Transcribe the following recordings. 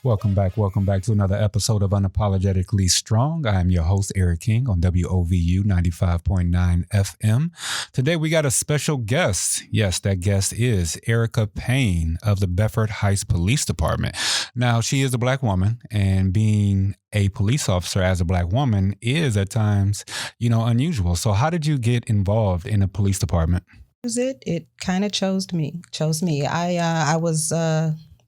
Welcome back to another episode of Unapologetically Strong. I am your host, Eric King, on WOVU 95.9 FM. Today, we got a special guest. Yes, that guest is Ericka Payne of the Bedford Heights Police Department. Now, she is a Black woman, and being a police officer as a Black woman is at times, unusual. So how did you get involved in the police department? It kind of chose me. I was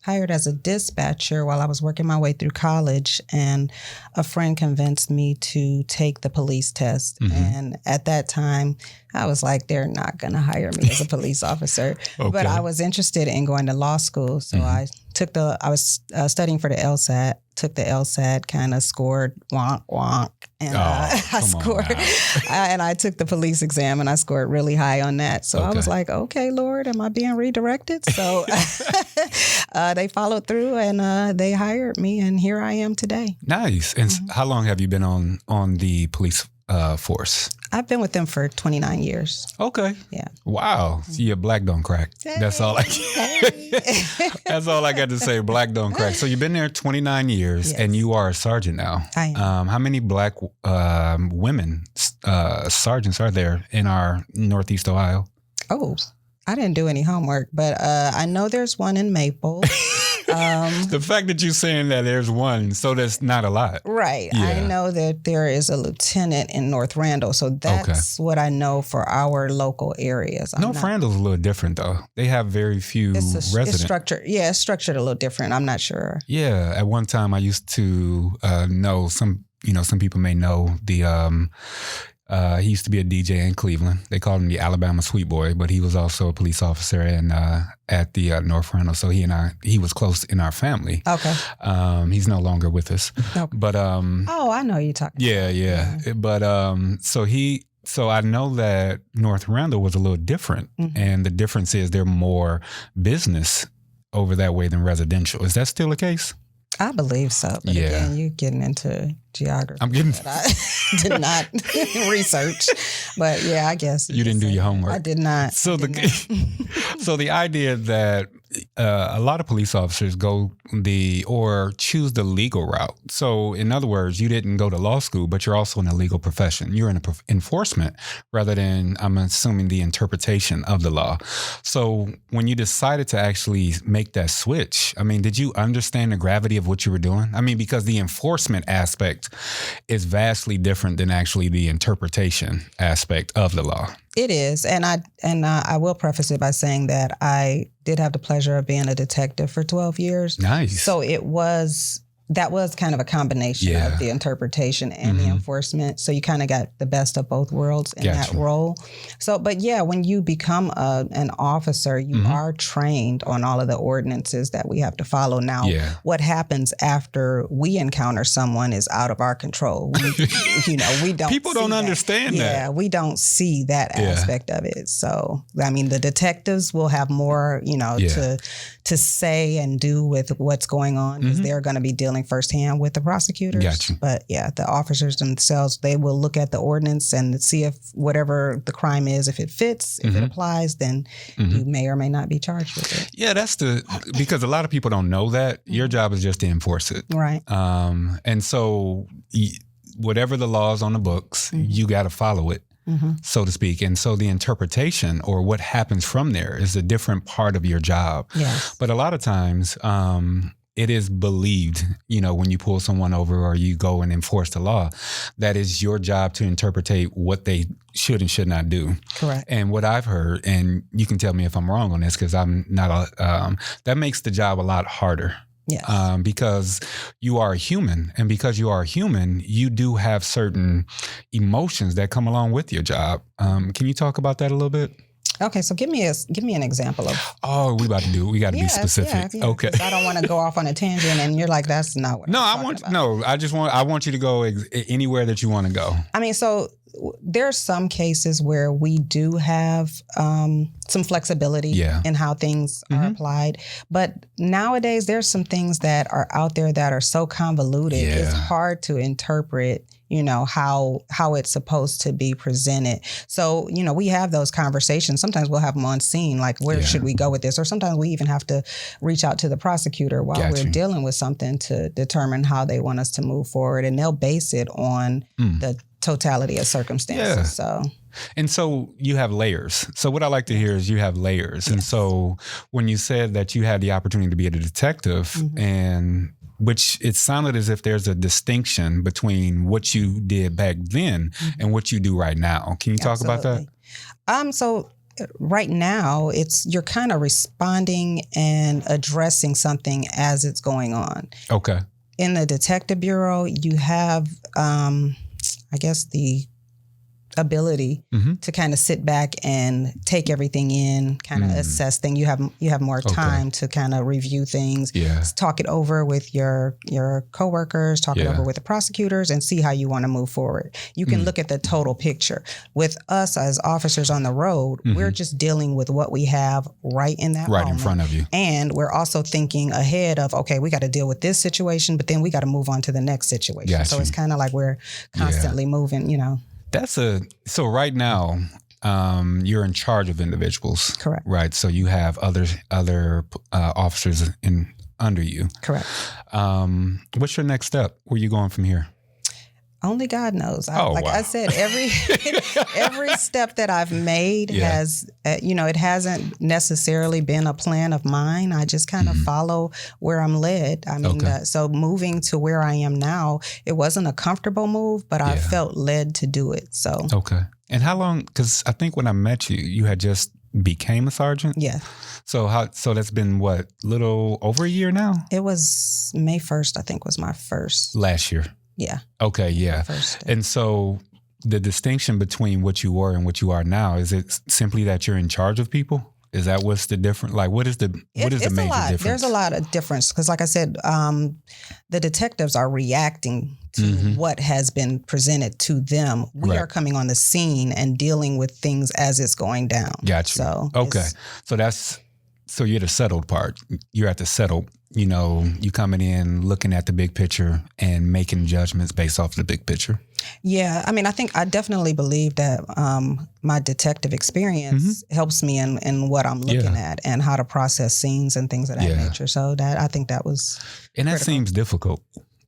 hired as a dispatcher while I was working my way through college, and a friend convinced me to take the police test. Mm-hmm. And at that time, I was like, they're not going to hire me as a police officer. Okay. But I was interested in going to law school. So I was studying for the LSAT, took the LSAT, kind of scored wonk. And and I took the police exam and I scored really high on that. So I was like, okay, Lord, am I being redirected? So they followed through and they hired me, and here I am today. Nice. And how long have you been on the police force? I've been with them for 29 years. Okay. Yeah. Wow. See, your black don't crack. Hey. That's all I That's all I got to say. Black don't crack. So you've been there 29 years, yes. And you are a sergeant now. I am. How many Black women sergeants are there in our Northeast Ohio? Oh, I didn't do any homework, but I know there's one in Maple. The fact that you're saying that there's one, so that's not a lot. Right. Yeah. I know that there is a lieutenant in North Randall, so that's what I know for our local areas. North Randall's a little different, though. They have very few residents. It's structured a little different. I'm not sure. Yeah. At one time, I used to know some people may know the... he used to be a DJ in Cleveland. They called him the Alabama Sweet Boy, but he was also a police officer at the North Randall. So he was close in our family. Okay. He's no longer with us. Okay. But I know you're talking. Yeah. But so I know that North Randall was a little different, and the difference is they're more business over that way than residential. Is that still the case? I believe so. But again, you're getting into geography. I'm getting... I did not research. But yeah, I guess. You didn't do your homework. I did not. So the idea that a lot of police officers choose the legal route. So in other words, you didn't go to law school, but you're also in a legal profession. You're in enforcement rather than, I'm assuming, the interpretation of the law. So when you decided to actually make that switch, I mean, did you understand the gravity of what you were doing? I mean, because the enforcement aspect is vastly different than actually the interpretation aspect of the law. It is. And I will preface it by saying that I did have the pleasure of being a detective for 12 years. Nice. So that was kind of a combination of the interpretation and the enforcement. So you kind of got the best of both worlds in that role. So, but yeah, when you become an officer, you are trained on all of the ordinances that we have to follow. Now, what happens after we encounter someone is out of our control. We don't. People don't understand that. Yeah, we don't see that aspect of it. So, I mean, the detectives will have more, to say and do with what's going on, because they're going to be dealing firsthand with the prosecutors. Gotcha. But yeah, the officers themselves, they will look at the ordinance and see if whatever the crime is, if it fits, if it applies, then you may or may not be charged with it. Yeah, because a lot of people don't know that. Your job is just to enforce it. Right. And so whatever the law is on the books, you got to follow it. So to speak. And so the interpretation or what happens from there is a different part of your job. Yes. But a lot of times it is believed, when you pull someone over or you go and enforce the law, that is your job to interpretate what they should and should not do. Correct. And what I've heard, and you can tell me if I'm wrong on this, because I'm not, that makes the job a lot harder. Yes. Because you are a human, and because you are a human, you do have certain emotions that come along with your job. Can you talk about that a little bit? Okay, so give me an example of. Oh, we got to be specific. Yeah, okay. I don't want to go off on a tangent, and you're like, that's not what. I want you to go anywhere that you want to go. I mean, so there are some cases where we do have some flexibility in how things are applied. But nowadays, there's some things that are out there that are so convoluted. It's hard to interpret, how it's supposed to be presented. So, we have those conversations. Sometimes we'll have them on scene, like where should we go with this? Or sometimes we even have to reach out to the prosecutor while we're dealing with something to determine how they want us to move forward. And they'll base it on the totality of circumstances. And so you have layers. So what I like to hear is you have layers. And so when you said that you had the opportunity to be a detective, and which it sounded as if there's a distinction between what you did back then and what you do right now. Can you talk about that? So right now, you're kind of responding and addressing something as it's going on. Okay. In the Detective Bureau, you have, I guess, the ability to kind of sit back and take everything in, kind of assess things. You have more time to kind of review things, talk it over with your coworkers, talk it over with the prosecutors, and see how you want to move forward. You can look at the total picture. With us as officers on the road, we're just dealing with what we have right in that moment, in front of you. And we're also thinking ahead of, okay, we got to deal with this situation, but then we got to move on to the next situation. So it's kind of like we're constantly moving, So right now, you're in charge of individuals. Correct. Right. So you have other officers under you. Correct. What's your next step? Where are you going from here? Only God knows. I said, every step that I've made has, it hasn't necessarily been a plan of mine. I just kind of follow where I'm led. I mean, so moving to where I am now, it wasn't a comfortable move, but I felt led to do it. So. Okay. And how long, because I think when I met you, you had just became a sergeant? Yeah. So that's been what, little over a year now? It was May 1st, I think was my first. Last year. Yeah. Okay, yeah. And so the distinction between what you were and what you are now, is it simply that you're in charge of people? Is that what's the difference? Like, what is the major difference? There's a lot of difference because, like I said, the detectives are reacting to what has been presented to them. We are coming on the scene and dealing with things as it's going down. Gotcha. So you're the settled part. You're at the settled. You coming in, looking at the big picture and making judgments based off the big picture. Yeah. I mean, I definitely believe that my detective experience helps me in what I'm looking at and how to process scenes and things of that nature. So I think that was And that seems difficult,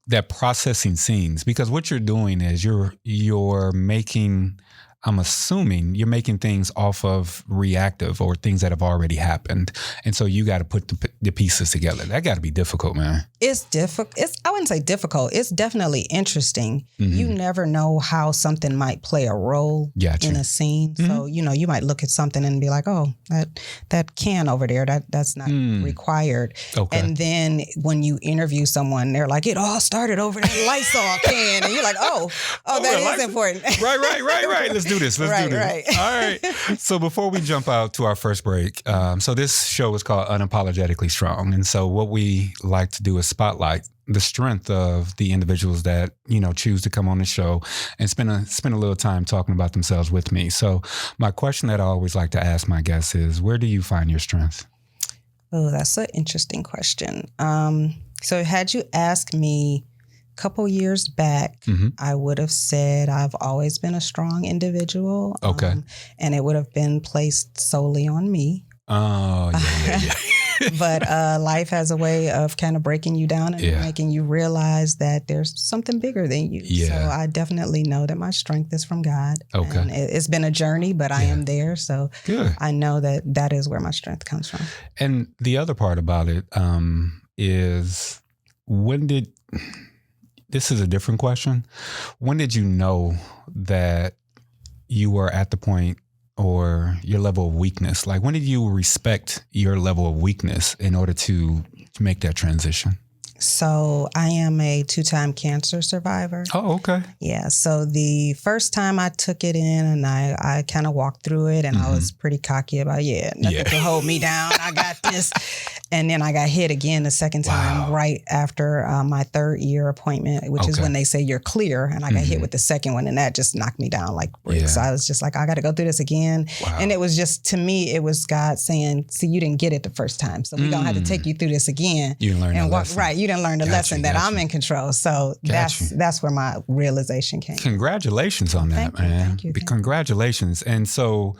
that processing scenes, because what you're doing is you're making, I'm assuming you're making things off of reactive or things that have already happened. And so you got to put the pieces together. That got to be difficult, man. It's difficult. I wouldn't say difficult. It's definitely interesting. You never know how something might play a role in a scene. So, you might look at something and be like, oh, that can over there, that's not required. Okay. And then when you interview someone, they're like, it all started over that Lysol can. And you're like, oh, that is important. Right. Let's do this. Let's do this. Right. All right. So before we jump out to our first break, so this show is called Unapologetically Strong. And so what we like to do is spotlight the strength of the individuals that, choose to come on the show and spend a little time talking about themselves with me. So my question that I always like to ask my guests is, where do you find your strength? Oh, that's an interesting question. So had you asked me a couple years back, I would have said I've always been a strong individual. Okay. And it would have been placed solely on me. Oh, yeah. But life has a way of kind of breaking you down and making you realize that there's something bigger than you. Yeah. So I definitely know that my strength is from God. Okay. And it's been a journey, but I am there. So good. I know that is where my strength comes from. And the other part about it is this is a different question. When did you know that you were at the point or your level of weakness? Like, when did you respect your level of weakness in order to make that transition? So I am a 2-time cancer survivor. Oh, okay. Yeah. So the first time I took it in and I kind of walked through it and I was pretty cocky about, nothing can hold me down. I got this. And then I got hit again the second time right after my 3rd year appointment, which is when they say you're clear. And I got hit with the second one, and that just knocked me down like bricks. Yeah. So I was just like, I got to go through this again. Wow. And it was just, to me, it was God saying, see, you didn't get it the first time. So we're going to have to take you through this again. You didn't learn the lesson. Right. You didn't learn the lesson that I'm in control. So that's where my realization came. Congratulations on that, man. Thank you. Congratulations. And so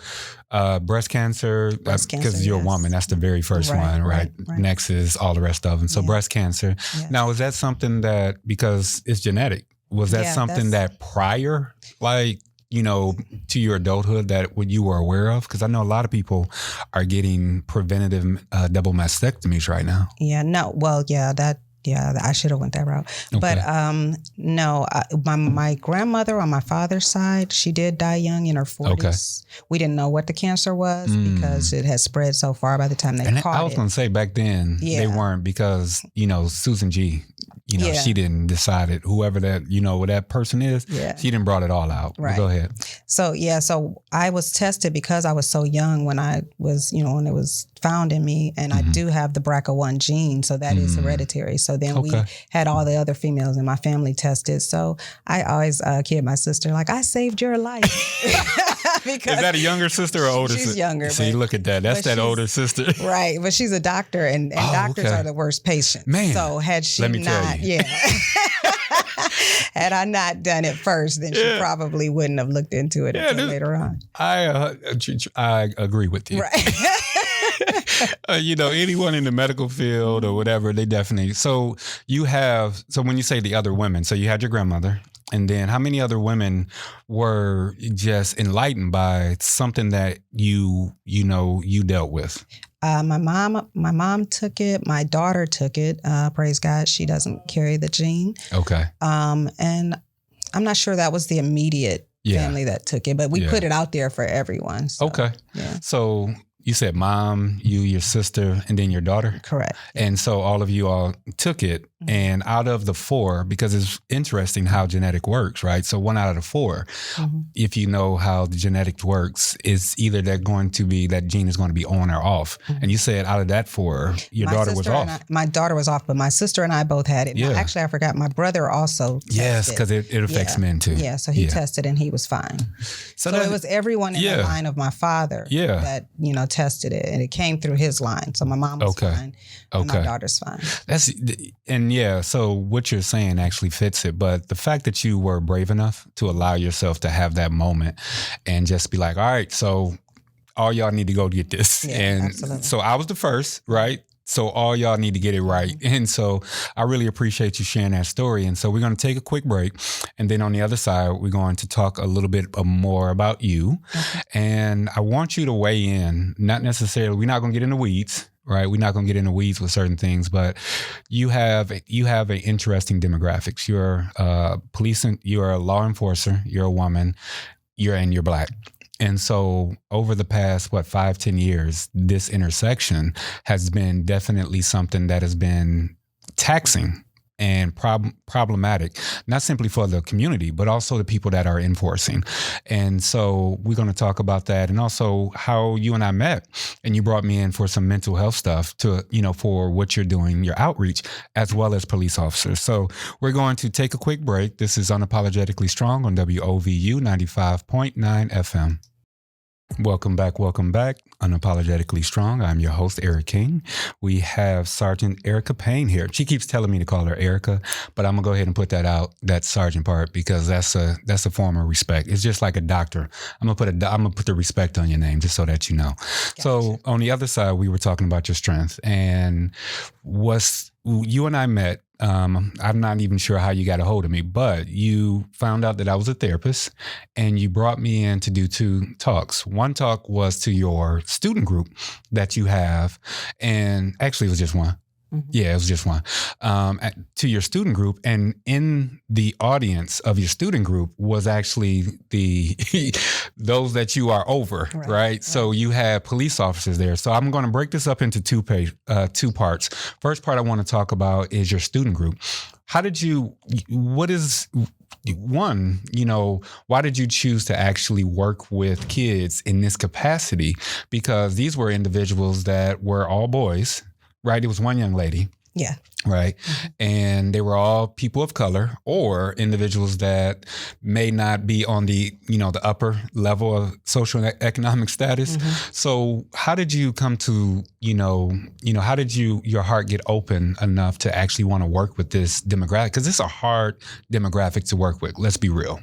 breast cancer, because you're a woman, that's the very first one, right? Next is all the rest of them. So breast cancer. Yes. Now, is that something that, because it's genetic, was that something that prior, like, you know, to your adulthood that you were aware of? Because I know a lot of people are getting preventative double mastectomies right now. Yeah, no. Well, I should have went that route. Okay. But no, my grandmother on my father's side, she did die young in her 40s. Okay. We didn't know what the cancer was because it had spread so far by the time they caught it. I was going to say back then they weren't, because, you know, Susan G., you know, she didn't decide it. Whoever that, you know, what that person is, she didn't brought it all out. Right. Go ahead. So, so I was tested because I was so young when I was, you know, when it was found in me. And I do have the BRCA1 gene. So that is hereditary. So then we had all the other females in my family tested. So I always kid my sister, like, I saved your life. Is that a younger sister or older sister? She's younger. See, look at that. That's that older sister. Right. But she's a doctor, and doctors are the worst patients. Man. So had she not, had I not done it first, then she probably wouldn't have looked into it until later on. I agree with you. Right. You know, anyone in the medical field or whatever, they definitely. So when you say the other women, so you had your grandmother. And then how many other women were just enlightened by something that you dealt with? My mom took it. My daughter took it. Praise God. She doesn't carry the gene. Okay. And I'm not sure that was the immediate family that took it, but we put it out there for everyone. So, okay. Yeah. So you said mom, you, your sister, and then your daughter? Correct. And so all of you all took it. And out of the 4, because it's interesting how genetic works, right? So 1 out of the 4, if you know how the genetics works, is either that gene is going to be on or off. And you said out of that 4, your daughter was off. My daughter was off, but my sister and I both had it. Yeah. Actually, I forgot. My brother also tested. Yes, because it affects men too. Yeah, so he tested and he was fine. So it was everyone in the line of my father that, you know, tested it, and it came through his line. So my mom was fine, and my daughter's fine. So what you're saying actually fits it. But the fact that you were brave enough to allow yourself to have that moment and just be like, all right, so all y'all need to go get this. Yeah, and absolutely. So I was the first, right? So all y'all need to get it right. And so I really appreciate you sharing that story. And so we're going to take a quick break. And then on the other side, we're going to talk a little bit more about you. Okay. And I want you to weigh in, not necessarily, we're not going to get in the weeds. Right, we're not going to get into weeds with certain things, but you have an interesting demographics. You're you're a law enforcer, you're a woman, you're Black. And so over the past, 5-10 years, this intersection has been definitely something that has been taxing and problematic, not simply for the community, but also the people that are enforcing. And so we're going to talk about that, and also how you and I met, and you brought me in for some mental health stuff to, you know, for what you're doing, your outreach, as well as police officers. So we're going to take a quick break. This is Unapologetically Strong on WOVU 95.9 FM. Welcome back. Unapologetically Strong. I'm your host, Ericka Payne. We have Sergeant Ericka Payne here. She keeps telling me to call her Ericka, but I'm gonna go ahead and put that out, that Sergeant part, because that's a form of respect. It's just like a doctor. I'm gonna put the respect on your name just so that you know. Gotcha. So on the other side, we were talking about your strength, and you and I met. I'm not even sure how you got a hold of me, but you found out that I was a therapist, and you brought me in to do 2 talks. One talk was to your student group that you have, and actually it was just one. Mm-hmm. Yeah, it was just one. To your student group, and in the audience of your student group was actually those that you are over, right? So you had police officers there. So I'm going to break this up into 2 parts. First part I want to talk about is your student group. Why did you choose to actually work with kids in this capacity? Because these were individuals that were all boys, right? It was one young lady. Yeah. Right. And they were all people of color or individuals that may not be on the, the upper level of social and economic status. So how did you come to, how did your heart get open enough to actually want to work with this demographic? Because it's a hard demographic to work with. Let's be real.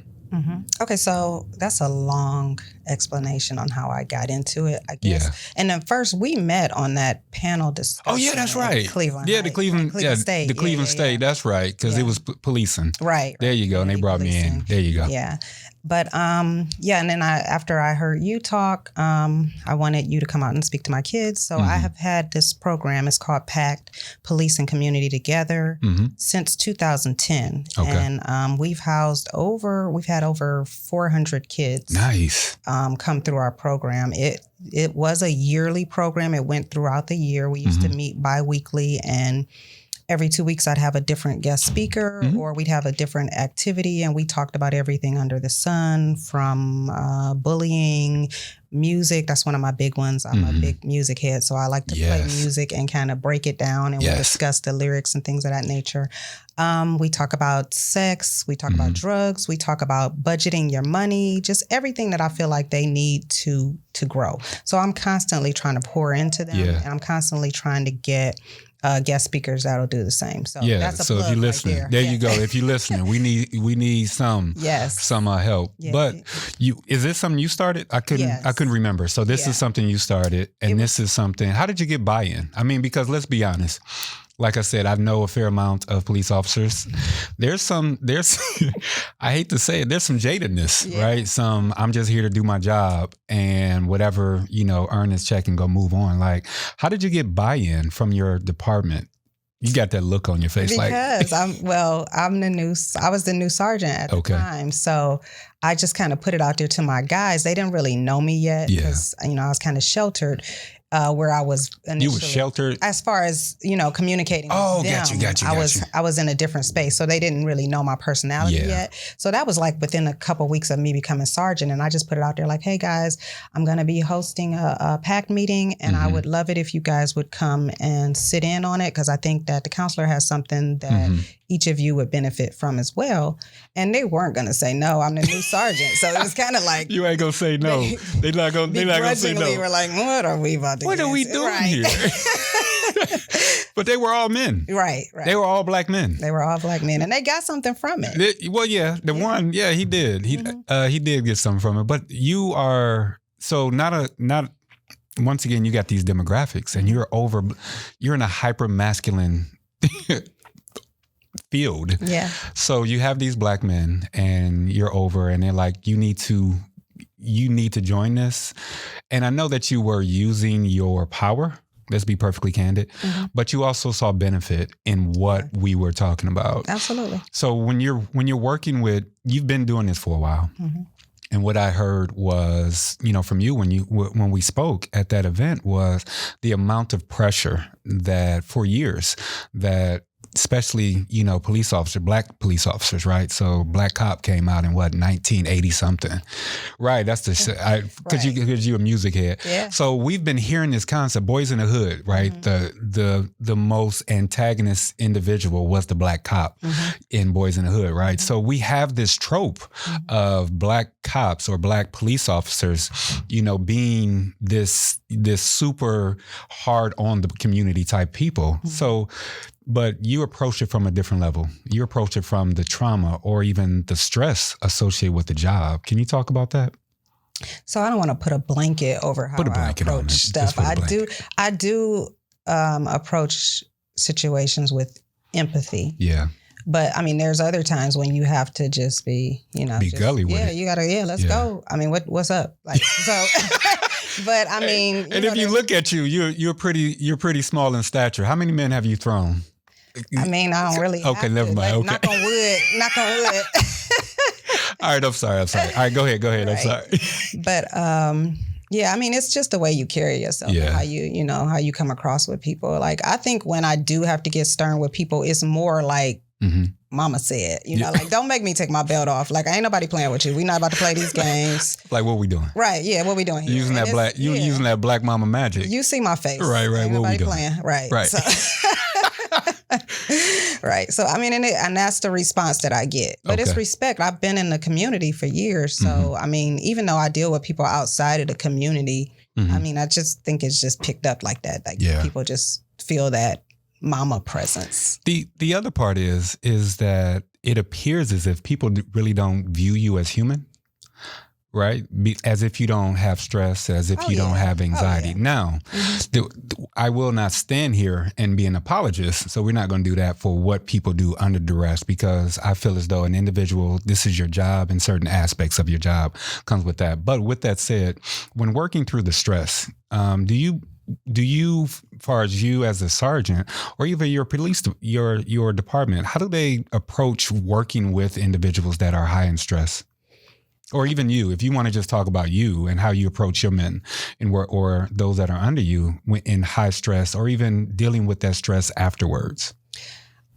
Okay, so that's a long explanation on how I got into it, I guess. Yeah. And then first we met on that panel discussion. Oh yeah, that's right. Cleveland. Yeah, right? the Cleveland State. The Cleveland State. That's right, because it was policing. Right. There you go, and they brought me in. There you go. Yeah. But and then after I heard you talk, I wanted you to come out and speak to my kids. So I have had this program. It's called PACT, Police and Community Together, since 2010. Okay. And we've had over 400 kids. Nice. Come through our program. It was a yearly program. It went throughout the year. We used to meet bi-weekly, and every 2 weeks, I'd have a different guest speaker or we'd have a different activity. And we talked about everything under the sun, from bullying, music. That's one of my big ones. I'm a big music head. So I like to play music and kind of break it down. And we discuss the lyrics and things of that nature. We talk about sex. We talk about drugs. We talk about budgeting your money, just everything that I feel like they need to grow. So I'm constantly trying to pour into them. And I'm constantly trying to get guest speakers that'll do the same. So that's a plug if you're listening, right there you go. If you're listening, we need some help. Yeah. But is this something you started? I couldn't remember. So this is something you started, and this is something. How did you get buy-in? I mean, because let's be honest. Like I said, I know a fair amount of police officers. There's I hate to say it, there's some jadedness, right? I'm just here to do my job and whatever, earn this check and go move on. Like, how did you get buy-in from your department? You got that look on your face. Because I was the new sergeant at the time. So I just kind of put it out there to my guys. They didn't really know me yet because, I was kind of sheltered. Where I was initially. You were sheltered? As far as, communicating with them. Got you. I was in a different space, so they didn't really know my personality yet. So that was like within a couple of weeks of me becoming sergeant, and I just put it out there like, hey guys, I'm going to be hosting a PAC meeting, and I would love it if you guys would come and sit in on it, because I think that the counselor has something that each of you would benefit from as well. And they weren't going to say no. I'm the new sergeant. So it was kind of like... You ain't going to say no. They're not going to say no. We're like, what are we about to do? What are we doing here? But they were all men. Right. They were all black men. They were all black men. And they got something from it. One, he did. He did get something from it. But you are... So once again, you got these demographics, and you're in a hyper masculine field. Yeah. So you have these black men, and you're over, and they're like, you need to join this. And I know that you were using your power. Let's be perfectly candid. But you also saw benefit in what we were talking about. Absolutely. So when you're working with, you've been doing this for a while. And what I heard was, from you when we spoke at that event, was the amount of pressure that for years that especially, police officers, black police officers, right? So Black Cop came out in 1980 something, right? That's because you're a music head. Yeah. So we've been hearing this concept, Boys in the Hood, right? The most antagonist individual was the black cop in Boys in the Hood, right? So we have this trope of black cops or black police officers, being this super hard on the community type people. So. But you approach it from a different level. You approach it from the trauma or even the stress associated with the job. Can you talk about that? So I don't want to put a blanket over how I approach stuff. I do approach situations with empathy. Yeah. But I mean, there's other times when you have to just be, gully with it. You gotta, let's go. I mean, what's up? Like, so. But I mean, and if you look at you, you're pretty small in stature. How many men have you thrown? I mean, I don't really. Okay, never mind. Like, okay. Knock on wood. All right, I'm sorry. All right, go ahead. Right. I'm sorry. But I mean, it's just the way you carry yourself, and how you come across with people. Like, I think when I do have to get stern with people, it's more like mama said, like, don't make me take my belt off. Like, ain't nobody playing with you. We not about to play these games. Like, what we doing? Right. Yeah. What we doing here? Using that black mama magic. You see my face. Right. Ain't What we nobody doing? playing. Right. So, right. So, I mean, and that's the response that I get. But it's respect. I've been in the community for years. So, I mean, even though I deal with people outside of the community, I mean, I just think it's just picked up like that. Like people just feel that mama presence. The other part is that it appears as if people really don't view you as human, right? As if you don't have stress, as if you don't have anxiety. Now, I will not stand here and be an apologist, so we're not going to do that for what people do under duress, because I feel as though an individual, this is your job, and certain aspects of your job comes with that. But with that said, when working through the stress, do you, as far as you as a sergeant, or even your police, your department, how do they approach working with individuals that are high in stress? Or even you, if you want to just talk about you and how you approach your men or those that are under you in high stress, or even dealing with that stress afterwards.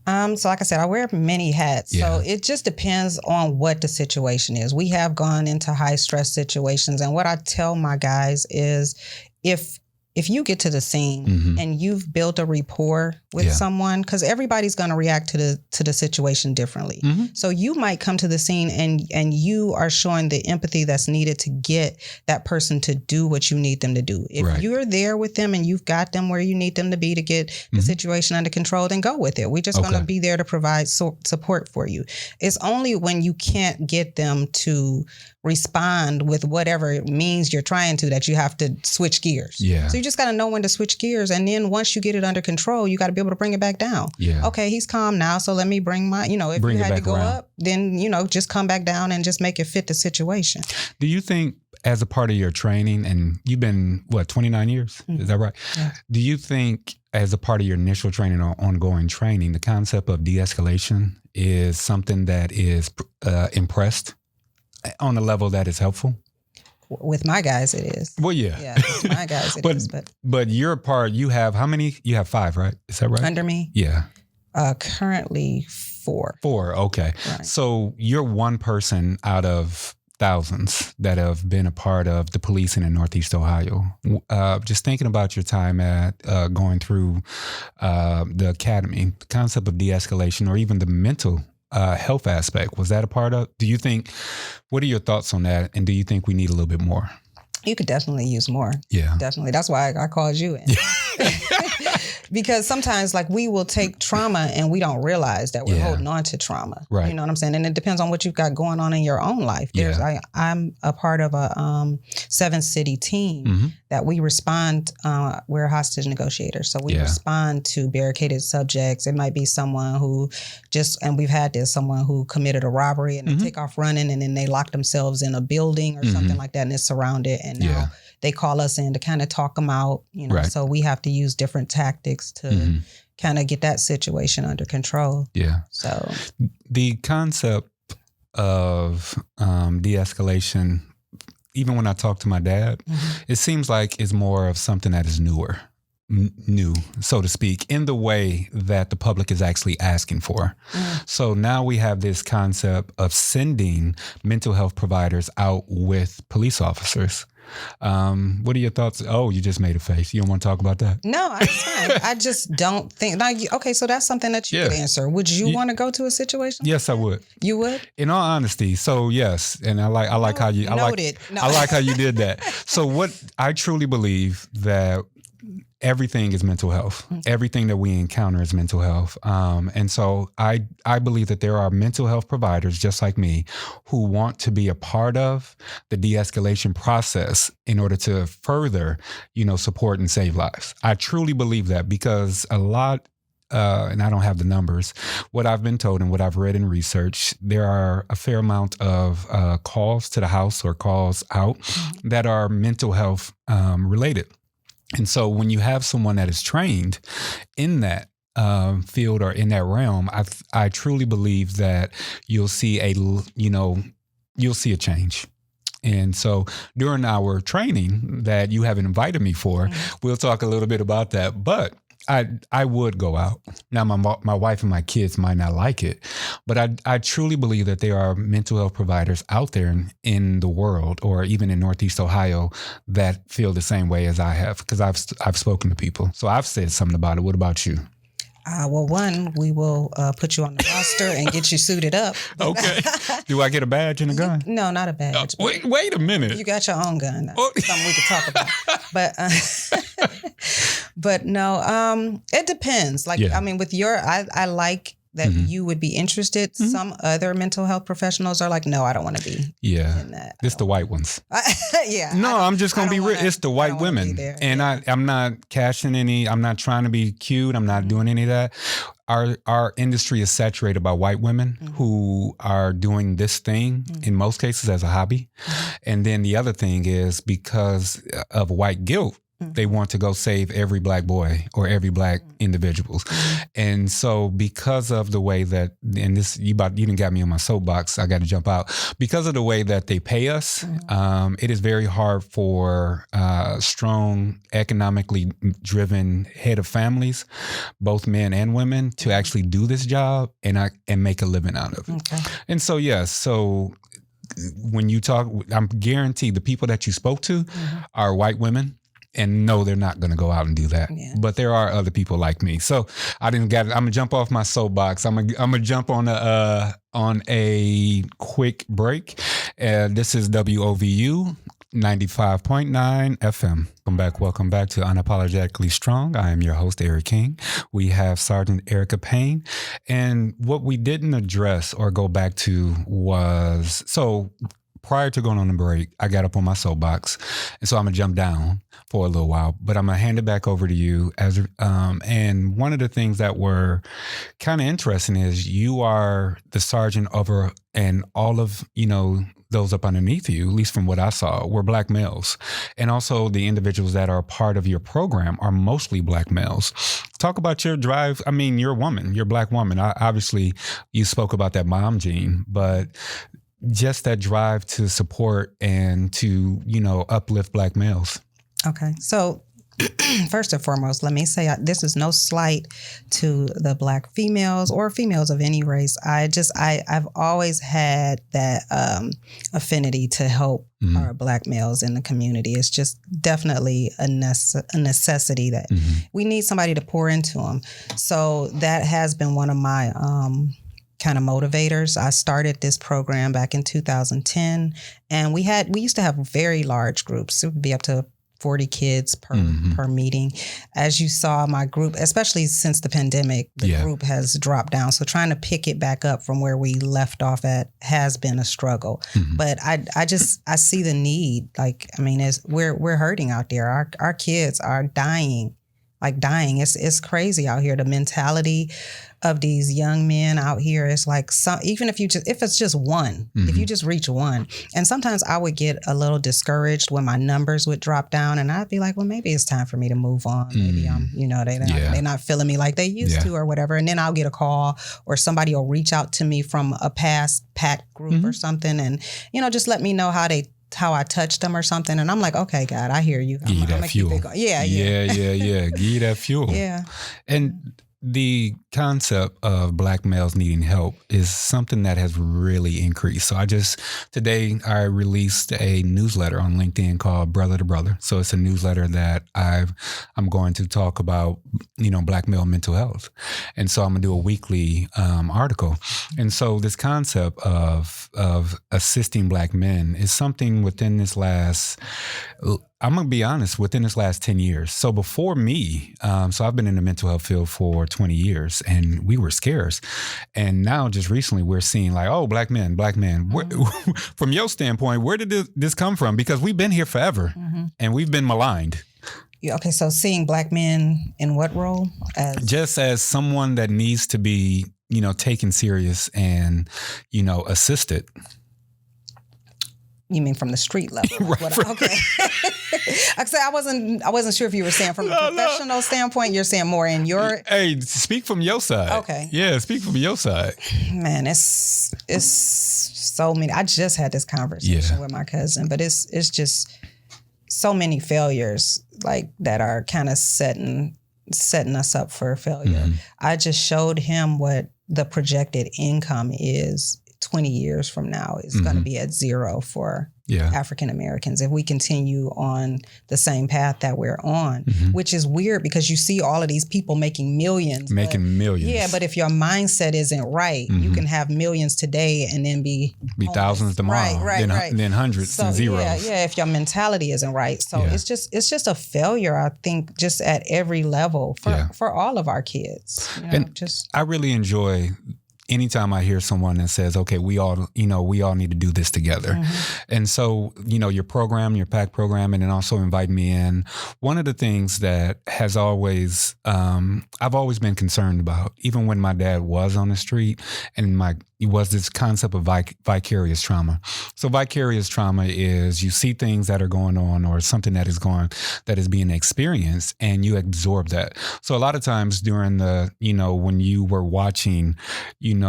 So like I said, I wear many hats. So it just depends on what the situation is. We have gone into high stress situations. And what I tell my guys is if you get to the scene and you've built a rapport with someone, because everybody's going to react to the situation differently. So you might come to the scene and you are showing the empathy that's needed to get that person to do what you need them to do. If you're there with them and you've got them where you need them to be to get the situation under control, then go with it. We're just going to be there to provide support for you. It's only when you can't get them to respond with whatever means you're trying to that you have to switch gears. So you just got to know when to switch gears. And then once you get it under control, you got to be able to bring it back down. Okay, he's calm now, so let me bring my, if you had to go up, then, just come back down and just make it fit the situation. Do you think as a part of your training, and you've been, 29 years? Is that right? Yeah. Do you think as a part of your initial training or ongoing training, the concept of de-escalation is something that is impressed on a level that is helpful? With my guys, it is. Well, yeah. Yeah, with my guys, it is. But your part, you have how many? You have 5, right? Is that right? Under me? Yeah. Currently 4. 4, okay. Right. So you're one person out of thousands that have been a part of the policing in Northeast Ohio. Just thinking about your time at going through the academy, the concept of de-escalation, or even the mental health aspect, was that a part of? Do you think, what are your thoughts on that? And do you think we need a little bit more? You could definitely use more. Yeah. Definitely. That's why I called you in. Because sometimes we will take trauma and we don't realize that we're holding on to trauma. Right. You know what I'm saying? And it depends on what you've got going on in your own life. I'm a part of a 7-city team that we respond, we're hostage negotiators. So we respond to barricaded subjects. It might be someone who and we've had this, someone who committed a robbery and they take off running and then they lock themselves in a building or something like that and it's surrounded. And now they call us in to kind of talk them out, so we have to use different tactics to kind of get that situation under control. Yeah. So the concept of de-escalation, even when I talk to my dad, it seems like it's more of something that is new, so to speak, in the way that the public is actually asking for. So now we have this concept of sending mental health providers out with police officers. What are your thoughts? Oh, you just made a face. You don't want to talk about that? No, it's fine. I just don't think. Okay, so that's something that you could answer. Would you want to go to a situation? Yes, I would. You would? In all honesty, so yes, and I like how you. Noted. I like how you did that. So what I truly believe that everything is mental health. Everything that we encounter is mental health. And so I believe that there are mental health providers just like me who want to be a part of the de-escalation process in order to further, support and save lives. I truly believe that because a lot, and I don't have the numbers, what I've been told and what I've read in research, there are a fair amount of calls to the house or calls out that are mental health related. And so when you have someone that is trained in that field or in that realm, I truly believe that you'll see a change. And so during our training that you have invited me for, we'll talk a little bit about that. But I would go out. Now, my wife and my kids might not like it, but I truly believe that there are mental health providers out there in the world, or even in Northeast Ohio, that feel the same way as I have, because I've spoken to people. So I've said something about it. What about you? Well, one, we will put you on the roster and get you suited up. Okay. Do I get a badge and a gun? No, not a badge. Wait a minute. You got your own gun. That's something we could talk about. But no, it depends. Like, I mean, with I like that you would be interested. Some other mental health professionals are like, no, I don't want to be in that. It's the white ones. Yeah. No, I'm just going to be real. It's the white women. And I'm not cashing any, I'm not trying to be cute. I'm not doing any of that. Our industry is saturated by white women who are doing this thing in most cases as a hobby. And then the other thing is, because of white guilt, they want to go save every black boy or every black individuals. And so because of the way that, and this, you didn't got me on my soapbox, I got to jump out. Because of the way that they pay us, it is very hard for strong, economically driven head of families, both men and women, to actually do this job and make a living out of it. Okay. And so, so when you talk, I'm guaranteed the people that you spoke to are white women. And no, they're not going to go out and do that. Yeah. But there are other people like me. So I'm gonna jump off my soapbox. I'm gonna jump on a quick break. This is WOVU 95.9 FM. Welcome back to Unapologetically Strong. I am your host, Eric King. We have Sergeant Ericka Payne. And what we didn't address or go back to was, so prior to going on the break, I got up on my soapbox, and so I'm gonna jump down for a little while, but I'm gonna hand it back over to you. And one of the things that were kind of interesting is you are the sergeant over, and all of those up underneath you, at least from what I saw, were black males, and also the individuals that are part of your program are mostly black males. Talk about your drive. I mean, you're a woman, you're a black woman. Obviously, you spoke about that mom gene, but just that drive to support and to, uplift black males. Okay. So first and foremost, let me say this is no slight to the black females or females of any race. I've always had that affinity to help our black males in the community. It's just definitely a necessity that we need somebody to pour into them. So that has been one of my kind of motivators. I started this program back in 2010, and we used to have very large groups. It would be up to 40 kids per meeting. As you saw, my group, especially since the pandemic, the group has dropped down. So trying to pick it back up from where we left off at has been a struggle. But I see the need. Like, I mean, we're hurting out there. Our kids are dying. It's crazy out here. The mentality of these young men out here is like, even if it's just one, if you just reach one. And sometimes I would get a little discouraged when my numbers would drop down, and I'd be like, well, maybe it's time for me to move on. Maybe they're not feeling me like they used to or whatever. And then I'll get a call, or somebody will reach out to me from a past PAC group or something, and just let me know how I touched them or something. And I'm like, okay, God, I hear you. Give you that fuel. Yeah. Give you that fuel. Yeah. And the concept of black males needing help is something that has really increased. So today I released a newsletter on LinkedIn called Brother to Brother. So it's a newsletter that I'm going to talk about, black male mental health. And so I'm gonna do a weekly article. And so this concept of assisting black men is something within this last, I'm going to be honest, within this last 10 years. So before me, so I've been in the mental health field for 20 years, and we were scarce. And now just recently we're seeing like, oh, black men. From your standpoint, where did this come from? Because we've been here forever and we've been maligned. Okay, so seeing black men in what role? Just as someone that needs to be, taken serious and, assisted. You mean from the street level? Right. Okay. I wasn't sure if you were saying from a professional standpoint. You're saying more in your. Hey, speak from your side. Okay. Yeah, speak from your side. Man, it's so many. I just had this conversation with my cousin, but it's just so many failures like that are kind of setting setting us up for failure. I just showed him what the projected income is 20 years from now is going to be at zero for African Americans if we continue on the same path that we're on, which is weird because you see all of these people making millions. Yeah, but if your mindset isn't right, you can have millions today and then be thousands tomorrow, then hundreds and zeros. Yeah, if your mentality isn't right. So it's just a failure, I think, just at every level for all of our kids. I really enjoy anytime I hear someone that says, okay, we all need to do this together. And so, your program, your PAC program, and then also invite me in. One of the things that has always, I've always been concerned about, even when my dad was on the street, and was this concept of vicarious trauma. So vicarious trauma is you see things that are going on or something that is being experienced and you absorb that. So a lot of times during when you were watching,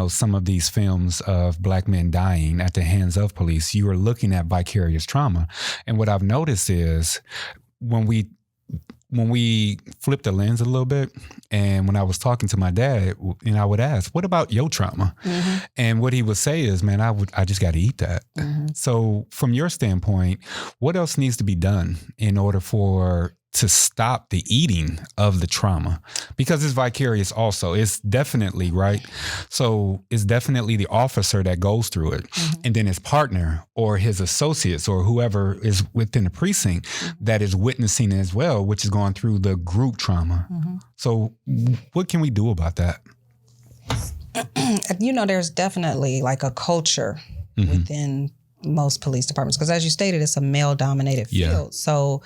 some of these films of Black men dying at the hands of police, you were looking at vicarious trauma. And what I've noticed is when we flip the lens a little bit, and when I was talking to my dad, and I would ask, what about your trauma? And what he would say is, man, I just got to eat that. So from your standpoint, what else needs to be done in order to stop the eating of the trauma? Because it's vicarious also. It's definitely, right? So it's definitely the officer that goes through it. And then his partner or his associates or whoever is within the precinct that is witnessing it as well, which is going through the group trauma. So what can we do about that? There's definitely like a culture within most police departments. Because as you stated, it's a male-dominated field. So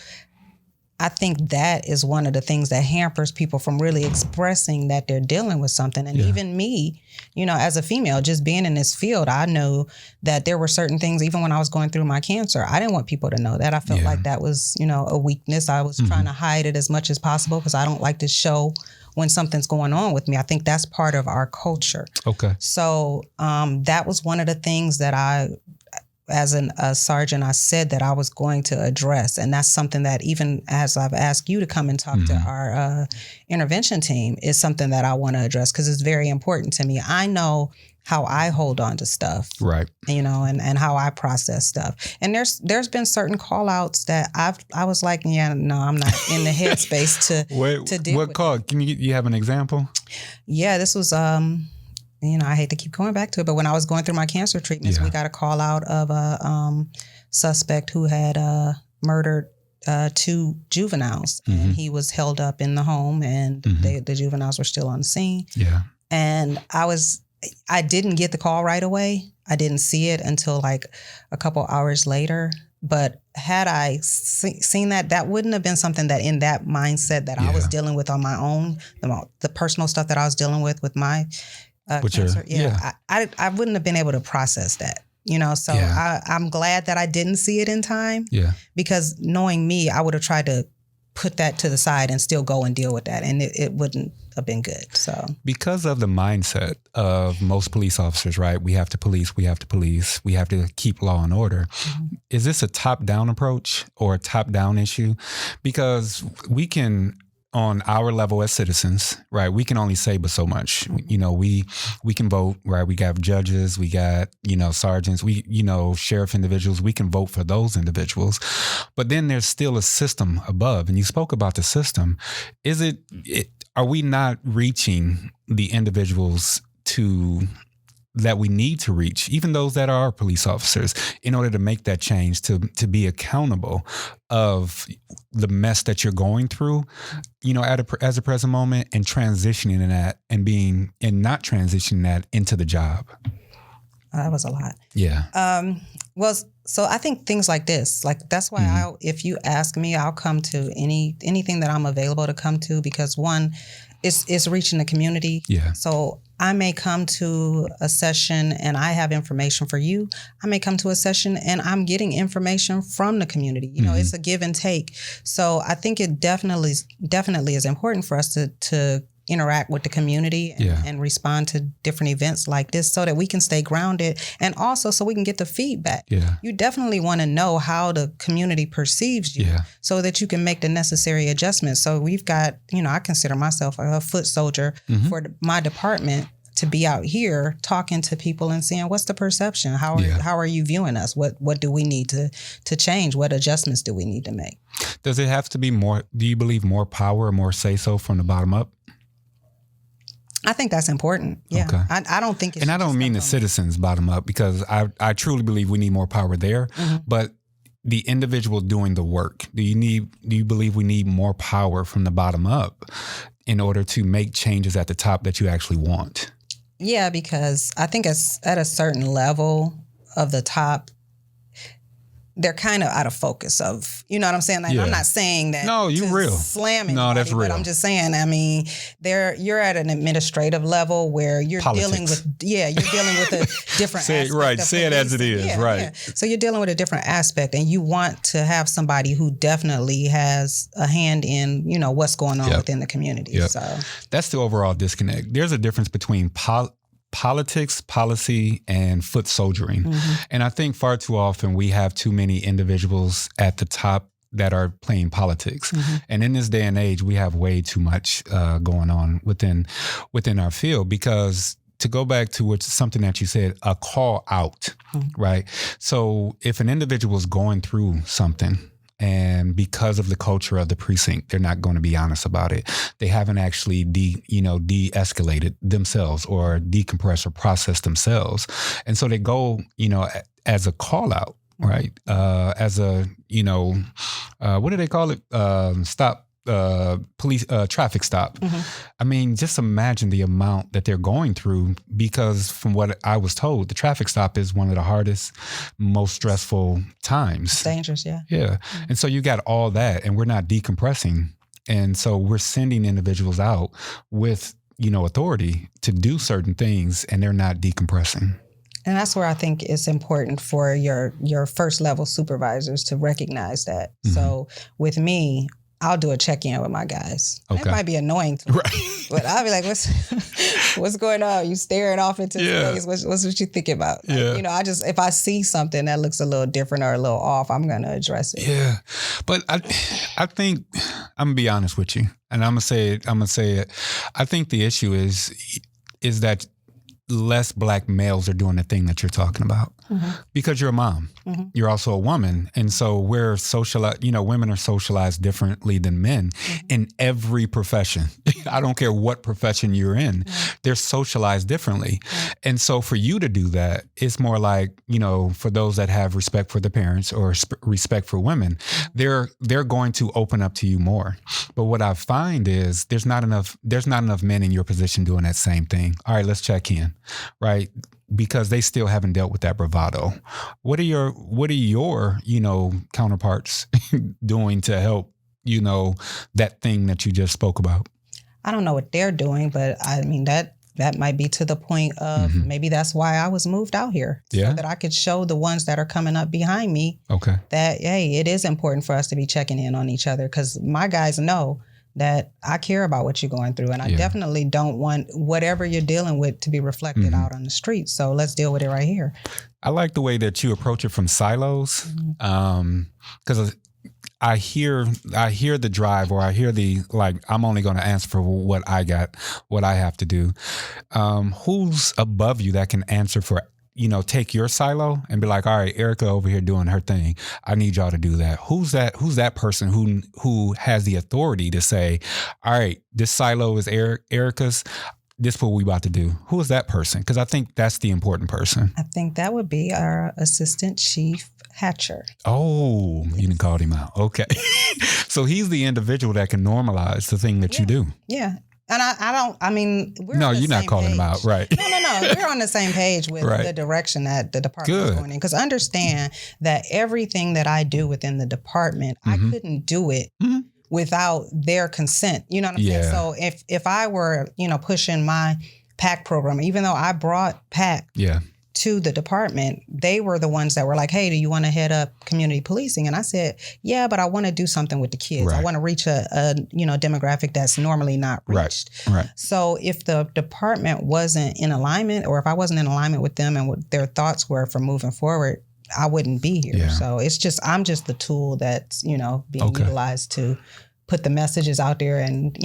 I think that is one of the things that hampers people from really expressing that they're dealing with something. And even me, as a female, just being in this field, I know that there were certain things, even when I was going through my cancer, I didn't want people to know that. I felt like that was, a weakness. I was trying to hide it as much as possible because I don't like to show when something's going on with me. I think that's part of our culture. Okay. So that was one of the things that as a sergeant, I said that I was going to address. And that's something that even as I've asked you to come and talk to our intervention team is something that I want to address because it's very important to me. I know how I hold on to stuff, right? And how I process stuff. And there's been certain call outs that I was like, I'm not in the headspace to deal with. What call? Can you have an example? Yeah, this was I hate to keep going back to it, but when I was going through my cancer treatments, we got a call out of a suspect who had murdered 2 juveniles. And he was held up in the home, and the juveniles were still on the scene. Yeah. And I didn't get the call right away. I didn't see it until like a couple hours later. But had I seen that wouldn't have been something that in that mindset that I was dealing with on my own, the personal stuff that I was dealing with my cancer. I wouldn't have been able to process that, so I'm glad that I didn't see it in time because knowing me, I would have tried to put that to the side and still go and deal with that. And it wouldn't have been good. So because of the mindset of most police officers, right? We have to police, we have to keep law and order. Is this a top-down approach or a top-down issue? Because we can, on our level as citizens, right, we can only say but so much. We can vote, right? We got judges, we got, sergeants, sheriff individuals. We can vote for those individuals. But then there's still a system above. And you spoke about the system. Are we not reaching the individuals that we need to reach, even those that are police officers, in order to make that change, to be accountable of the mess that you're going through, as a present moment, and transitioning in that and not transitioning that into the job? That was a lot. Yeah. So I think things like this, that's why if you ask me, I'll come to anything that I'm available to come to, because one, it's reaching the community. Yeah. So I may come to a session and I have information for you. I may come to a session and I'm getting information from the community. It's a give and take. So I think it definitely is important for us to interact with the community and respond to different events like this so that we can stay grounded and also so we can get the feedback. Yeah. You definitely want to know how the community perceives you so that you can make the necessary adjustments. So we've got, I consider myself a foot soldier for my department to be out here talking to people and seeing what's the perception? How are you viewing us? What do we need to change? What adjustments do we need to make? Does it have to be more, do you believe more power or more say-so from the bottom up? I think that's important. Yeah. Okay. I don't think it's... And I don't mean the citizens bottom up because I truly believe we need more power there. But the individual doing the work, do you believe we need more power from the bottom up in order to make changes at the top that you actually want? Yeah, because I think it's at a certain level of the top, they're kind of out of focus of, you know what I'm saying? Like, I'm not saying that. No, you're real. Slamming. No, that's real. But I'm just saying, I mean, you're at an administrative level where you're dealing with a different aspect. Right. Say it as it is. Right. Yeah. So you're dealing with a different aspect and you want to have somebody who definitely has a hand in, what's going on within the community. So that's the overall disconnect. There's a difference between politics, policy, and foot soldiering. And I think far too often we have too many individuals at the top that are playing politics. And in this day and age, we have way too much going on within our field because to go back to something that you said, a call out, right? So if an individual is going through something, and because of the culture of the precinct, they're not going to be honest about it. They haven't actually de-escalated themselves or decompressed or processed themselves. And so they go, as a call out, right? As a, what do they call it? Police traffic stop. I mean, just imagine the amount that they're going through because from what I was told, the traffic stop is one of the hardest, most stressful times. It's dangerous, yeah. Yeah. And so you got all that and we're not decompressing. And so we're sending individuals out with, authority to do certain things and they're not decompressing. And that's where I think it's important for your first level supervisors to recognize that. So with me, I'll do a check-in with my guys. Okay. It might be annoying to me, but I'll be like, what's going on? You staring off into space. What's what you thinking about? Like, if I see something that looks a little different or a little off, I'm going to address it. Yeah. But I think, I'm going to be honest with you, and I'm going to say it. I think the issue is that less Black males are doing the thing that you're talking about because you're a mom. You're also a woman. And so we're socialized, women are socialized differently than men in every profession. I don't care what profession you're in. They're socialized differently. And so for you to do that, it's more like, for those that have respect for the parents or respect for women, they're going to open up to you more. But what I find is there's not enough men in your position doing that same thing. All right, let's check in. Right. Because they still haven't dealt with that bravado. What are your counterparts doing to help, that thing that you just spoke about? I don't know what they're doing, but I mean, that might be to the point of maybe that's why I was moved out here. So that I could show the ones that are coming up behind me that, hey, it is important for us to be checking in on each other because my guys know that I care about what you're going through. And I definitely don't want whatever you're dealing with to be reflected out on the street. So let's deal with it right here. I like the way that you approach it from silos. Because I hear the drive or I hear I'm only going to answer for what I got, what I have to do. Who's above you that can answer for take your silo and be like, all right, Ericka over here doing her thing. I need y'all to do that. Who's that person who has the authority to say, all right, this silo is Ericka's. This is what we about to do. Who is that person? Because I think that's the important person. I think that would be our assistant chief Hatcher. Oh, you didn't call him out. Okay. So he's the individual that can normalize the thing that you do. Yeah. And we're no, on the you're not same calling page. him out, right? No. We're on the same page with the direction that the department is going in. Because understand that everything that I do within the department, I couldn't do it without their consent. You know what I'm saying? So if I were, pushing my PAC program, even though I brought PAC to the department, they were the ones that were like, hey, do you want to head up community policing? And I said, yeah, but I want to do something with the kids. Right. I want to reach a demographic that's normally not reached. Right. So if the department wasn't in alignment, or if I wasn't in alignment with them and what their thoughts were for moving forward, I wouldn't be here. Yeah. So I'm just the tool that's, being utilized to put the messages out there. And,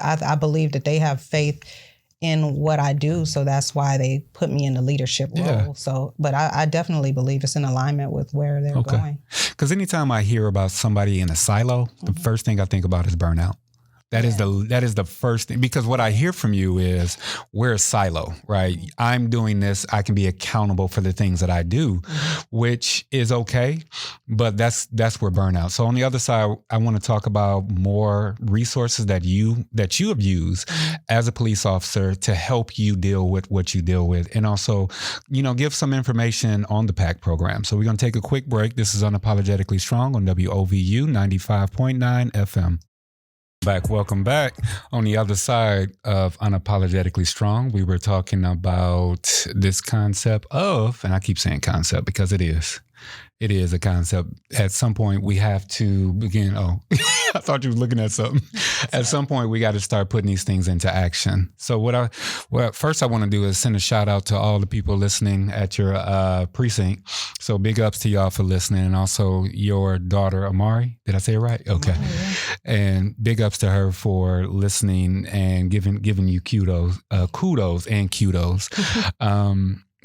I believe that they have faith in what I do. So that's why they put me in the leadership role. Yeah. So, but I definitely believe it's in alignment with where they're going. Because anytime I hear about somebody in a silo, the first thing I think about is burnout. That is the first thing, because what I hear from you is we're a silo, right? I'm doing this. I can be accountable for the things that I do, which is okay, but that's where burnout. So on the other side, I want to talk about more resources that you have used as a police officer to help you deal with what you deal with, and also, give some information on the PAC program. So we're going to take a quick break. This is Unapologetically Strong on WOVU 95.9 FM. Welcome back. On the other side of Unapologetically Strong, we were talking about this concept of, and I keep saying concept because it is a concept. At some point we have to begin. Oh, I thought you were looking at something. At some point we got to start putting these things into action. So first I want to do is send a shout out to all the people listening at your precinct. So big ups to y'all for listening, and also your daughter Amari. Did I say it right? Okay. And big ups to her for listening and giving you kudos.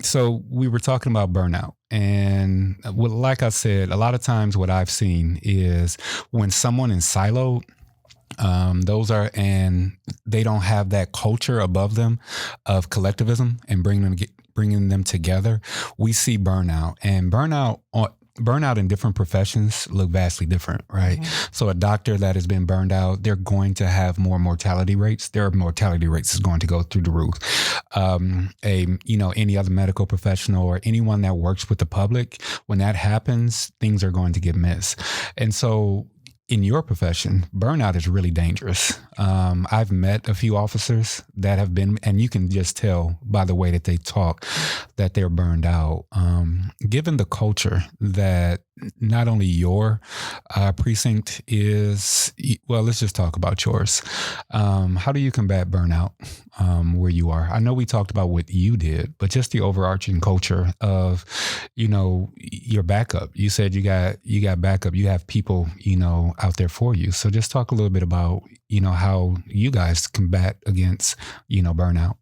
So we were talking about burnout. And like I said, a lot of times what I've seen is when someone is siloed, and they don't have that culture above them of collectivism and bringing them together, we see burnout. And burnout in different professions look vastly different, right? Mm-hmm. So a doctor that has been burned out, they're going to have more mortality rates. Their mortality rates is going to go through the roof. Any other medical professional or anyone that works with the public, when that happens, things are going to get missed. And so in your profession, burnout is really dangerous. I've met a few officers that have been, and you can just tell by the way that they talk that they're burned out. Given the culture that not only your precinct is, well, let's just talk about yours. How do you combat burnout where you are? I know we talked about what you did, but just the overarching culture of, your backup. You said you got backup. You have people, out there for you. So just talk a little bit about, how you guys combat against, burnout.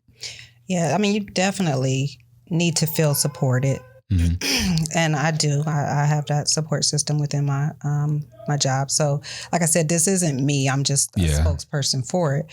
Yeah, you definitely need to feel supported. Mm-hmm. And I do. I have that support system within my job. So like I said, this isn't me. I'm just a spokesperson for it.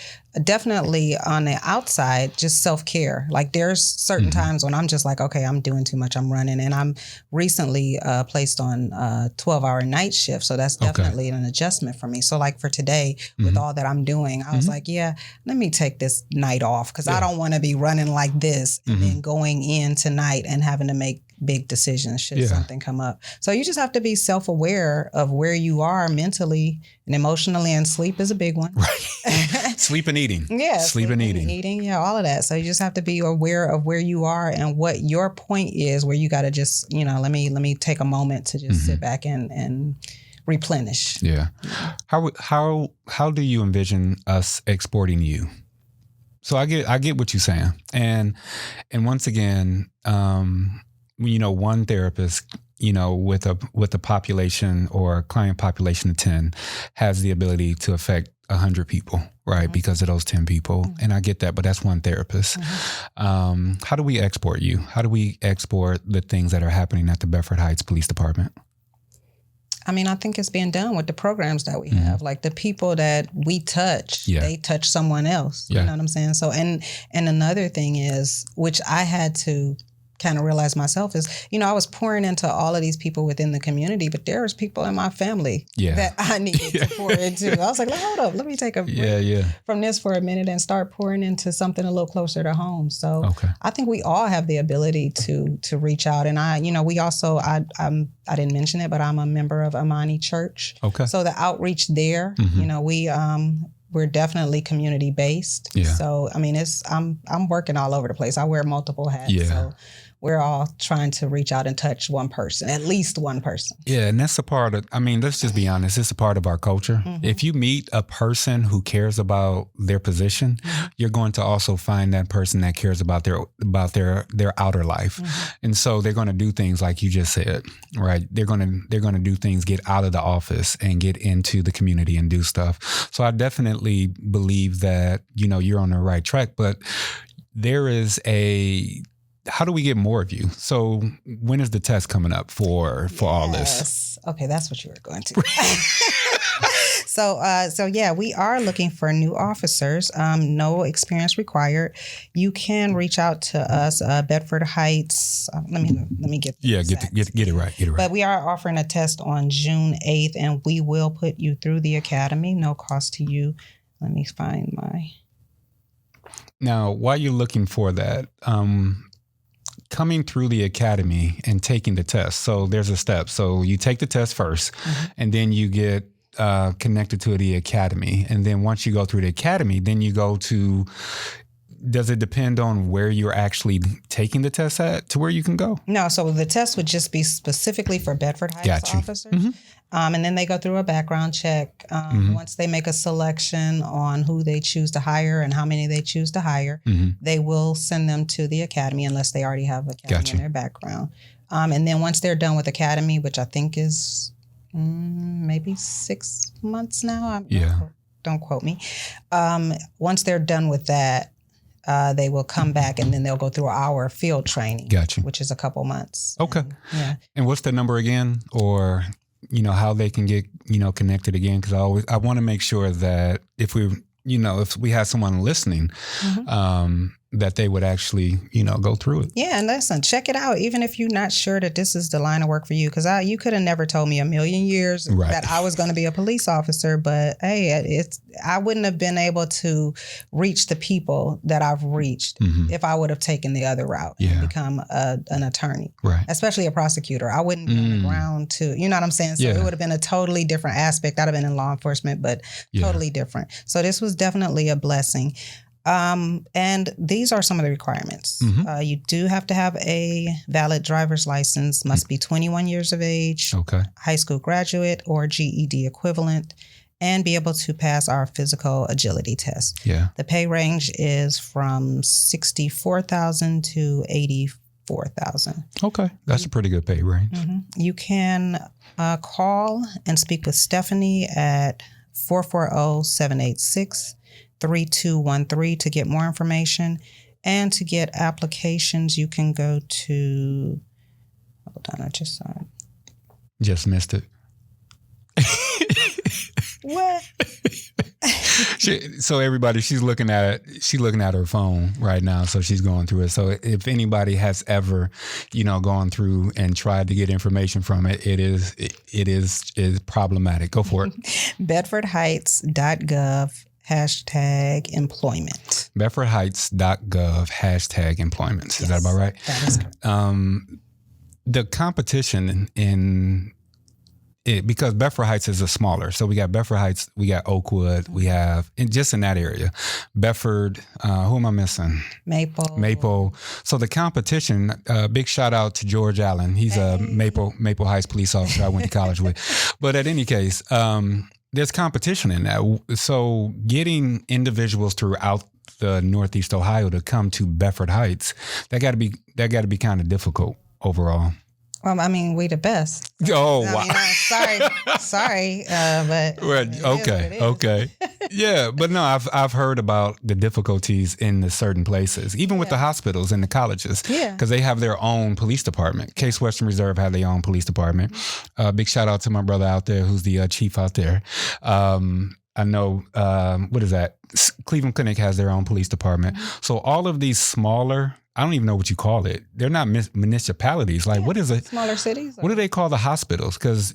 Definitely on the outside, just self-care. Like there's certain times when I'm just like, okay, I'm doing too much. I'm running. And I'm recently placed on a 12-hour night shift. So that's definitely an adjustment for me. So like for today, with all that I'm doing, I was like, let me take this night off because I don't want to be running like this and then going in tonight and having to make big decisions should something come up. So you just have to be self-aware of where you are mentally and emotionally, and sleep is a big one. Right. Sleep and eating. Yeah. Sleep and eating. Yeah, all of that. So you just have to be aware of where you are and what your point is, where you got to just, let me take a moment to just sit back and replenish. Yeah. How do you envision us exporting you? So I get what you're saying. And once again, one therapist, with a population or a client population of 10 has the ability to affect 100 people, right? Because of those 10 people. And I get that, but that's one therapist. How do we export you? How do we export the things that are happening at the Bedford Heights Police Department? I think it's being done with the programs that we have. Like the people that we touch, they touch someone else. You know what I'm saying? So, and another thing is, which I had to kind of realize myself is, I was pouring into all of these people within the community, but there was people in my family that I needed to pour into. I was like, hold up, let me take a break from this for a minute and start pouring into something a little closer to home. So I think we all have the ability to reach out. And we also, I didn't mention it, but I'm a member of Amani Church. Okay. So the outreach there, we're definitely community based. Yeah. So I'm working all over the place. I wear multiple hats. Yeah. So we're all trying to reach out and touch one person, at least one person. Yeah, and that's a part of, I mean, let's just be honest, it's a part of our culture. Mm-hmm. If you meet a person who cares about their position, Mm-hmm. you're going to also find that person that cares about their outer life. Mm-hmm. And so they're going to do things like you just said, right? They're going to do things, get out of the office and get into the community and do stuff. So I definitely believe that, you're on the right track, but there is how do we get more of you? So when is the test coming up for all this? Okay, that's what you were going to. So yeah, we are looking for new officers. No experience required. You can reach out to us, Bedford Heights. Let me get the exact. Get it right. But we are offering a test on June 8th, and we will put you through the academy. No cost to you. Let me find my. Now, while you're looking for that, coming through the academy and taking the test. So there's a step. So you take the test first, mm-hmm. and then you get connected to the academy. And then once you go through the academy, then you go to, does it depend on where you're actually taking the test at to where you can go? No, so the test would just be specifically for Bedford Heights officers. Mm-hmm. And then they go through a background check. Mm-hmm. Once they make a selection on who they choose to hire and how many they choose to hire, mm-hmm. they will send them to the academy unless they already have academy in their background. And then once they're done with academy, which I think is maybe 6 months now. Don't quote me. Once they're done with that, they will come back and then they'll go through our field training, which is a couple months. Okay. And what's the number again? Or how they can get, connected again? Because I want to make sure that if we have someone listening, mm-hmm. That they would actually, go through it. Yeah, and listen, check it out. Even if you're not sure that this is the line of work for you, because you could have never told me a million years that I was going to be a police officer. But hey, I wouldn't have been able to reach the people that I've reached mm-hmm. if I would have taken the other route and become an attorney, especially a prosecutor. I wouldn't be on the ground to, you know what I'm saying? So it would have been a totally different aspect. I'd have been in law enforcement, but totally different. So this was definitely a blessing. And these are some of the requirements. Mm-hmm. You do have to have a valid driver's license, must be 21 years of age, high school graduate or GED equivalent, and be able to pass our physical agility test. Yeah. The pay range is from $64,000 to $84,000. Okay. That's a pretty good pay range. Mm-hmm. You can call and speak with Stephanie at 440-786 3213 to get more information. And to get applications, you can go to, hold on, I just saw it. Just missed it. What? So everybody, she's looking at her phone right now. So she's going through it. So if anybody has ever, gone through and tried to get information from it, it is problematic. Go for it. BedfordHeights.gov #employment. BedfordHeights.gov #employment. Is that about right? That is correct. The competition in it, because Bedford Heights is a smaller, so we got Bedford Heights, we got Oakwood, we have just in that area, Bedford. Who am I missing? Maple. So the competition. Big shout out to George Allen. He's a Maple Heights police officer I went to college with. But in any case, there's competition in that. So getting individuals throughout the Northeast Ohio to come to Bedford Heights, that got to be kind of difficult overall. Well, I mean, we the best. Oh, wow. Sorry, but okay. Yeah, but no, I've heard about the difficulties in the certain places, even with the hospitals and the colleges, because they have their own police department. Case Western Reserve have their own police department. Big shout out to my brother out there, who's the chief out there. I know, what is that? Cleveland Clinic has their own police department. Mm-hmm. So all of these smaller, I don't even know what you call it. They're not municipalities. Like, what is it? Smaller cities? What do they call the hospitals? Because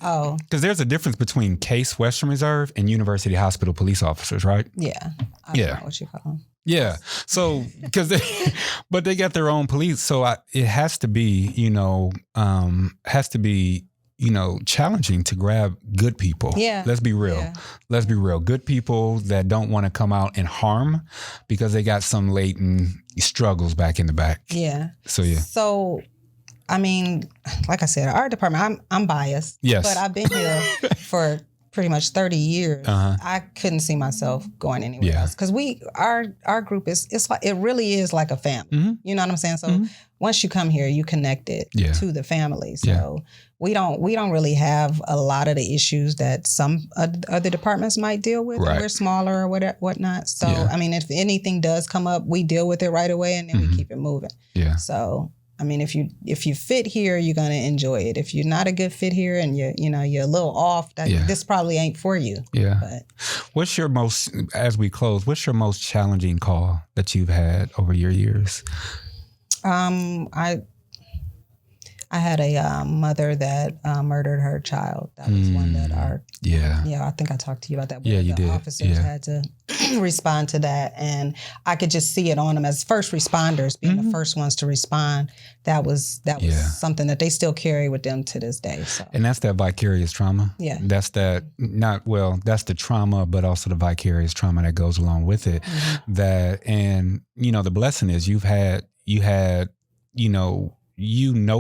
there's a difference between Case Western Reserve and University Hospital police officers, right? Yeah. I don't know what you call them. Yeah. So, but they got their own police. So it has to be, challenging to grab good people. Yeah. Let's be real. Yeah. Let's be real. Good people that don't want to come out and harm because they got some latent struggles back in the back. Yeah. So, yeah. So I mean, like I said, our department, I'm biased. Yes. But I've been here for pretty much 30 years. I couldn't see myself going anywhere else. Because our group it really is like a family. You know what I'm saying? So once you come here, you connected to the family. So we don't really have a lot of the issues that some other departments might deal with. Right. We're smaller or whatnot. So, I mean, if anything does come up, we deal with it right away and then we keep it moving. Yeah. So, I mean, if you fit here, you're gonna enjoy it. If you're not a good fit here and you're a little off, this probably ain't for you. Yeah. But what's your most challenging call that you've had over your years? I had a mother that murdered her child. That was one that I think I talked to you about that. Yeah, you did. Officers had to respond to that, and I could just see it on them as first responders, being the first ones to respond. That was something that they still carry with them to this day. So. And that's that vicarious trauma. Yeah, that's that's the trauma, but also the vicarious trauma that goes along with it. The blessing is you had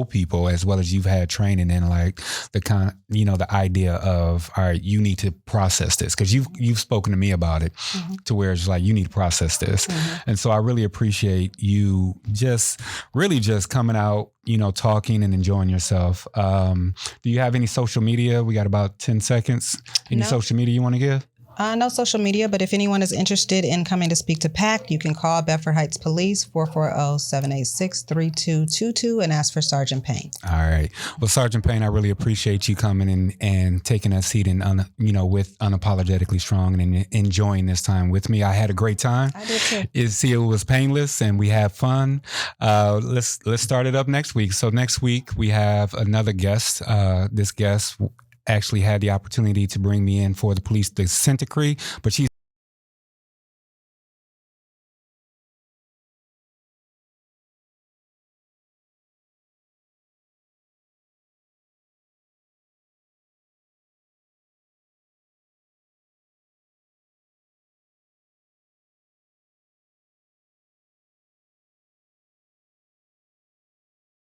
people as well as you've had training in like the kind of, the idea of, all right, you need to process this because you've spoken to me about it to where it's like, you need to process this. And so I really appreciate you just coming out, talking and enjoying yourself. Do you have any social media? We got about 10 seconds. Any social media you want to give? No social media, but if anyone is interested in coming to speak to PAC, you can call Bedford Heights Police 440-786-3222 and ask for Sergeant Payne. All right. Well, Sergeant Payne, I really appreciate you coming in and taking that seat and with Unapologetically Strong and enjoying this time with me. I had a great time. I did too. It was painless and we had fun. Let's start it up next week. So next week we have another guest. This guest actually had the opportunity to bring me in for the police decree, but she's